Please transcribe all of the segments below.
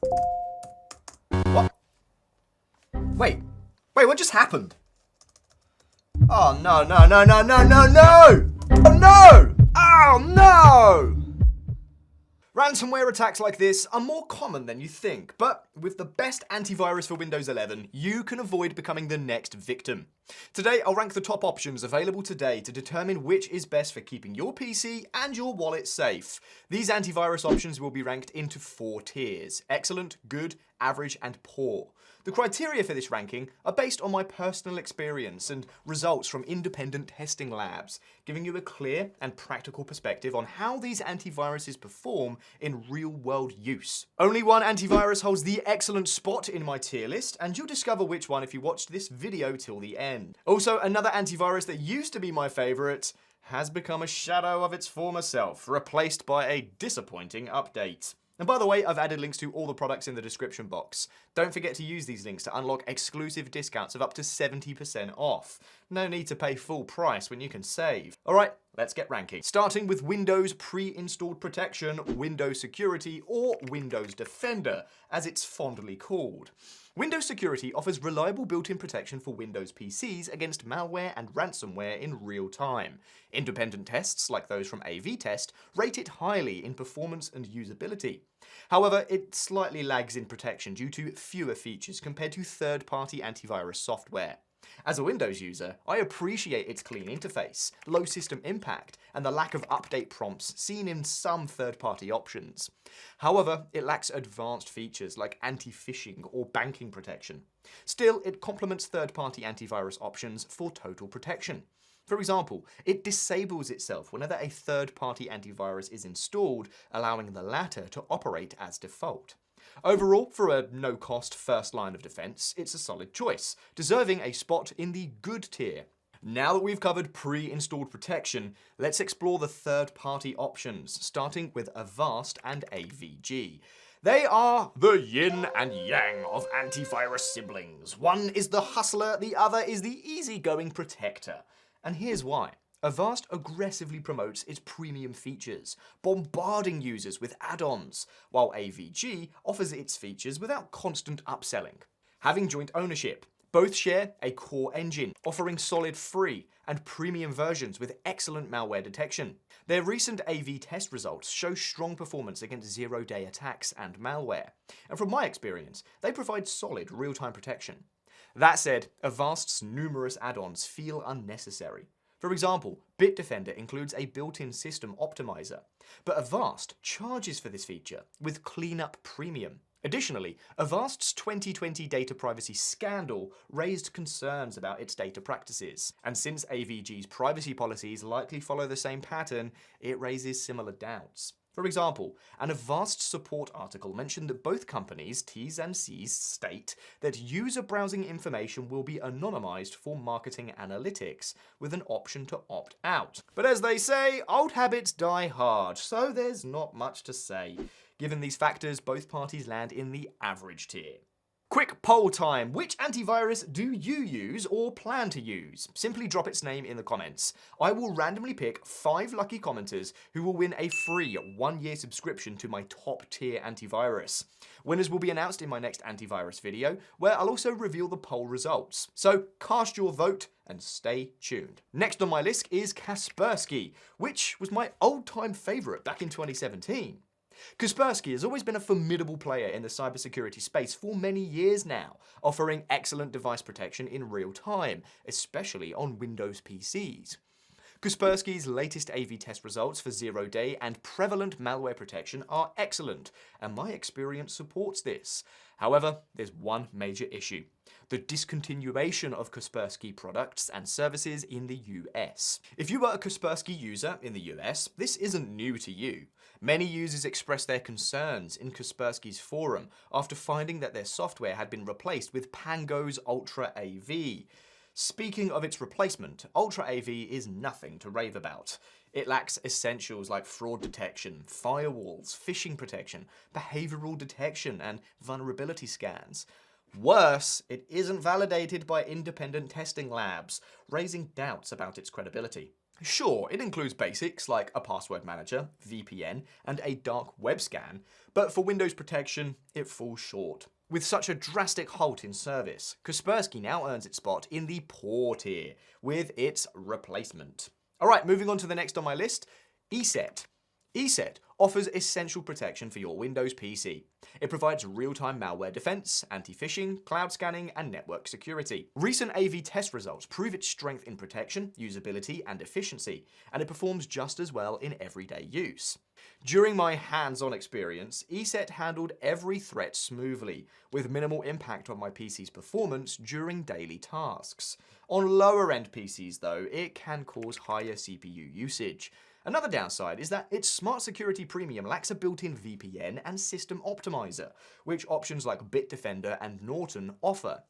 What? Wait, what just happened? Oh no, no, no, no, no, no, no! Oh no! Oh no! Ransomware attacks like this are more common than you think, but with the best antivirus for Windows 11, you can avoid becoming the next victim. Today, I'll rank the top options available today to determine which is best for keeping your PC and your wallet safe. These antivirus options will be ranked into 4 tiers: excellent, good, average, and poor. The criteria for this ranking are based on my personal experience and results from independent testing labs, giving you a clear and practical perspective on how these antiviruses perform in real-world use. Only one antivirus holds the excellent spot in my tier list, and you'll discover which one if you watch this video till the end. Also, another antivirus that used to be my favorite has become a shadow of its former self, replaced by a disappointing update. And by the way, I've added links to all the products in the description box. Don't forget to use these links to unlock exclusive discounts of up to 70% off. No need to pay full price when you can save. Alright, let's get ranking. Starting with Windows pre-installed protection, Windows Security, or Windows Defender, as it's fondly called. Windows Security offers reliable built-in protection for Windows PCs against malware and ransomware in real time. Independent tests, like those from AV Test, rate it highly in performance and usability. However, it slightly lags in protection due to fewer features compared to third-party antivirus software. As a Windows user, I appreciate its clean interface, low system impact, and the lack of update prompts seen in some third-party options. However, it lacks advanced features like anti-phishing or banking protection. Still, it complements third-party antivirus options for total protection. For example, it disables itself whenever a third-party antivirus is installed, allowing the latter to operate as default. Overall, for a no-cost first line of defense, it's a solid choice, deserving a spot in the good tier. Now that we've covered pre-installed protection, let's explore the third-party options, starting with Avast and AVG. They are the yin and yang of antivirus siblings. One is the hustler, the other is the easygoing protector. And here's why. Avast aggressively promotes its premium features, bombarding users with add-ons, while AVG offers its features without constant upselling. Having joint ownership, both share a core engine, offering solid free and premium versions with excellent malware detection. Their recent AV test results show strong performance against zero-day attacks and malware. And from my experience, they provide solid real-time protection. That said, Avast's numerous add-ons feel unnecessary. For example, Bitdefender includes a built-in system optimizer, but Avast charges for this feature with Cleanup Premium. Additionally, Avast's 2020 data privacy scandal raised concerns about its data practices, and since AVG's privacy policies likely follow the same pattern, it raises similar doubts. For example, an Avast support article mentioned that both companies, T's and C's, state that user browsing information will be anonymized for marketing analytics, with an option to opt out. But as they say, old habits die hard, so there's not much to say. Given these factors, both parties land in the average tier. Quick poll time. Which antivirus do you use or plan to use? Simply drop its name in the comments. I will randomly pick 5 lucky commenters who will win a free 1-year subscription to my top tier antivirus. Winners will be announced in my next antivirus video, where I'll also reveal the poll results. So cast your vote and stay tuned. Next on my list is Kaspersky, which was my old-time favorite back in 2017. Kaspersky has always been a formidable player in the cybersecurity space for many years now, offering excellent device protection in real time, especially on Windows PCs. Kaspersky's latest AV test results for zero-day and prevalent malware protection are excellent, and my experience supports this. However, there's one major issue: the discontinuation of Kaspersky products and services in the US. If you are a Kaspersky user in the US, this isn't new to you. Many users expressed their concerns in Kaspersky's forum after finding that their software had been replaced with Pango's Ultra AV. Speaking of its replacement, Ultra AV is nothing to rave about. It lacks essentials like fraud detection, firewalls, phishing protection, behavioral detection, and vulnerability scans. Worse, it isn't validated by independent testing labs, raising doubts about its credibility. Sure, it includes basics like a password manager, VPN, and a dark web scan, but for Windows protection, it falls short. With such a drastic halt in service, Kaspersky now earns its spot in the poor tier with its replacement. Alright, moving on to the next on my list, ESET. ESET offers essential protection for your Windows PC. It provides real-time malware defense, anti-phishing, cloud scanning, and network security. Recent AV test results prove its strength in protection, usability, and efficiency, and it performs just as well in everyday use. During my hands-on experience, ESET handled every threat smoothly, with minimal impact on my PC's performance during daily tasks. On lower-end PCs, though, it can cause higher CPU usage. Another downside is that its Smart Security Premium lacks a built-in VPN and system optimizer, which options like Bitdefender and Norton offer.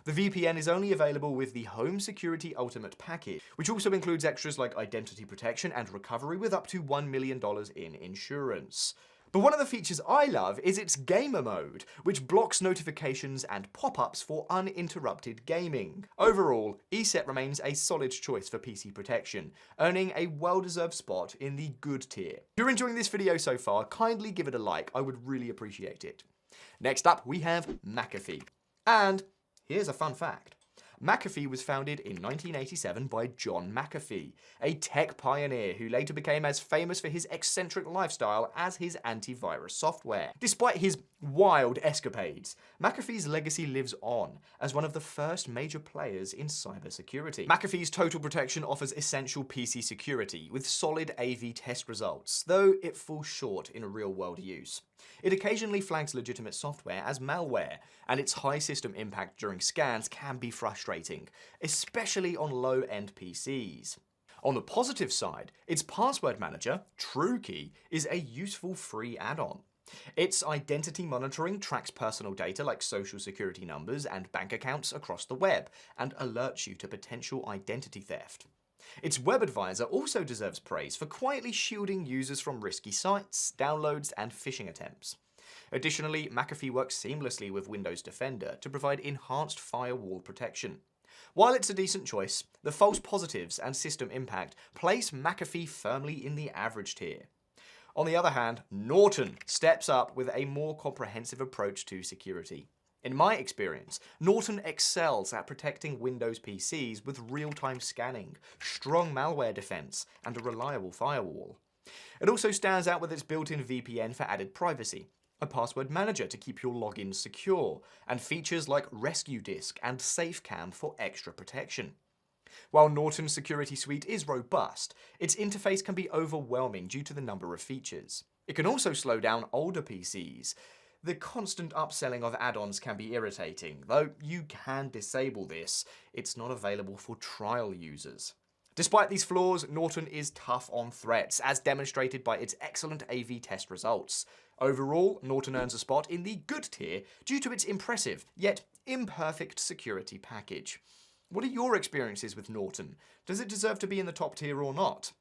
The VPN is only available with the Home Security Ultimate package, which also includes extras like identity protection and recovery with up to $1 million in insurance. But one of the features I love is its gamer mode, which blocks notifications and pop-ups for uninterrupted gaming. Overall, ESET remains a solid choice for PC protection, earning a well-deserved spot in the good tier. If you're enjoying this video so far, kindly give it a like, I would really appreciate it. Next up, we have McAfee. And here's a fun fact. McAfee was founded in 1987 by John McAfee, a tech pioneer who later became as famous for his eccentric lifestyle as his antivirus software. Despite his wild escapades, McAfee's legacy lives on as one of the first major players in cybersecurity. McAfee's Total Protection offers essential PC security with solid AV test results, though it falls short in real-world use. It occasionally flags legitimate software as malware, and its high system impact during scans can be frustrating, especially on low-end PCs. On the positive side, its password manager, TrueKey, is a useful free add-on. Its identity monitoring tracks personal data like social security numbers and bank accounts across the web, and alerts you to potential identity theft. Its web advisor also deserves praise for quietly shielding users from risky sites, downloads, and phishing attempts. Additionally, McAfee works seamlessly with Windows Defender to provide enhanced firewall protection. While it's a decent choice, the false positives and system impact place McAfee firmly in the average tier. On the other hand, Norton steps up with a more comprehensive approach to security. In my experience, Norton excels at protecting Windows PCs with real-time scanning, strong malware defense, and a reliable firewall. It also stands out with its built-in VPN for added privacy, a password manager to keep your logins secure, and features like Rescue Disk and SafeCam for extra protection. While Norton's security suite is robust, its interface can be overwhelming due to the number of features. It can also slow down older PCs. The constant upselling of add-ons can be irritating, though you can disable this. It's not available for trial users. Despite these flaws, Norton is tough on threats, as demonstrated by its excellent AV test results. Overall, Norton earns a spot in the good tier due to its impressive, yet imperfect security package. What are your experiences with Norton? Does it deserve to be in the top tier or not?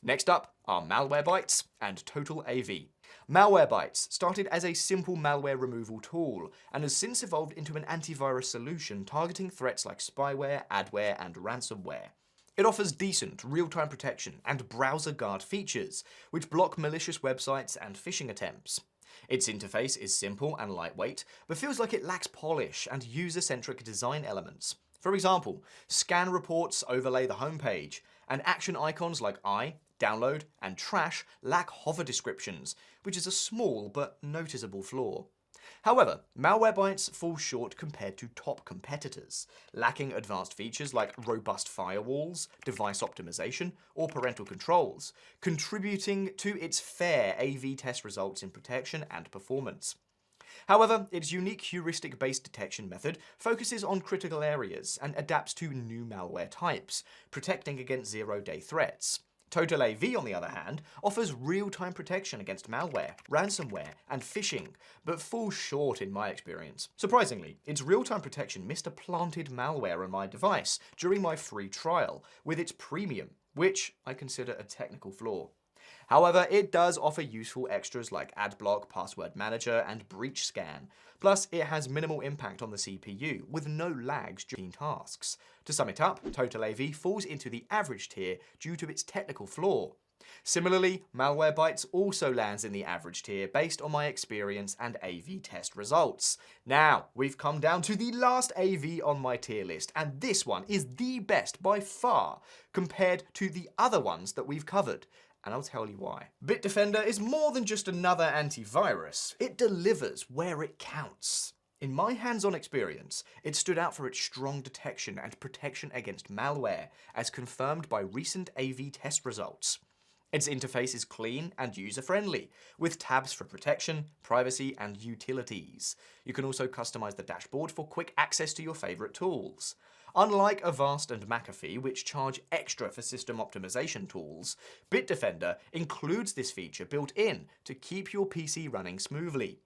Next up are Malwarebytes and Total AV. Malwarebytes started as a simple malware removal tool and has since evolved into an antivirus solution targeting threats like spyware, adware, and ransomware. It offers decent real-time protection and browser guard features, which block malicious websites and phishing attempts. Its interface is simple and lightweight, but feels like it lacks polish and user-centric design elements. For example, scan reports overlay the homepage, and action icons like I, download, and trash lack hover descriptions, which is a small but noticeable flaw. However, Malwarebytes falls short compared to top competitors, lacking advanced features like robust firewalls, device optimization, or parental controls, contributing to its fair AV test results in protection and performance. However, its unique heuristic-based detection method focuses on critical areas and adapts to new malware types, protecting against zero-day threats. Total AV, on the other hand, offers real-time protection against malware, ransomware, and phishing, but falls short in my experience. Surprisingly, its real-time protection missed a planted malware on my device during my free trial with its premium, which I consider a technical flaw. However, it does offer useful extras like AdBlock, Password Manager, and Breach Scan. Plus, it has minimal impact on the CPU, with no lags during tasks. To sum it up, Total AV falls into the average tier due to its technical flaw. Similarly, Malwarebytes also lands in the average tier based on my experience and AV test results. Now, we've come down to the last AV on my tier list, and this one is the best by far compared to the other ones that we've covered. And I'll tell you why. Bitdefender is more than just another antivirus. It delivers where it counts. In my hands-on experience, it stood out for its strong detection and protection against malware, as confirmed by recent AV test results. Its interface is clean and user-friendly, with tabs for protection, privacy, and utilities. You can also customize the dashboard for quick access to your favorite tools. Unlike Avast and McAfee, which charge extra for system optimization tools, Bitdefender includes this feature built in to keep your PC running smoothly.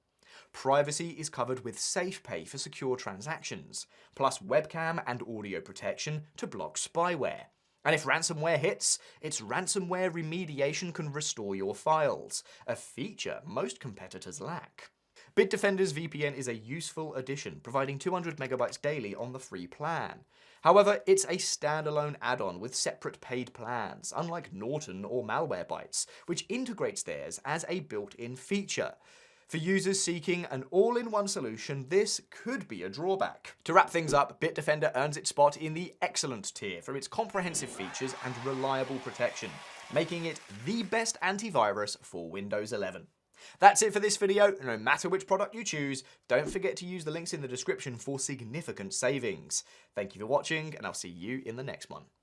Privacy is covered with SafePay for secure transactions, plus webcam and audio protection to block spyware. And if ransomware hits, its ransomware remediation can restore your files, a feature most competitors lack. Bitdefender's VPN is a useful addition, providing 200 megabytes daily on the free plan. However, it's a standalone add-on with separate paid plans, unlike Norton or Malwarebytes, which integrates theirs as a built-in feature. For users seeking an all-in-one solution, this could be a drawback. To wrap things up, Bitdefender earns its spot in the excellent tier for its comprehensive features and reliable protection, making it the best antivirus for Windows 11. That's it for this video. No matter which product you choose, don't forget to use the links in the description for significant savings. Thank you for watching, and I'll see you in the next one.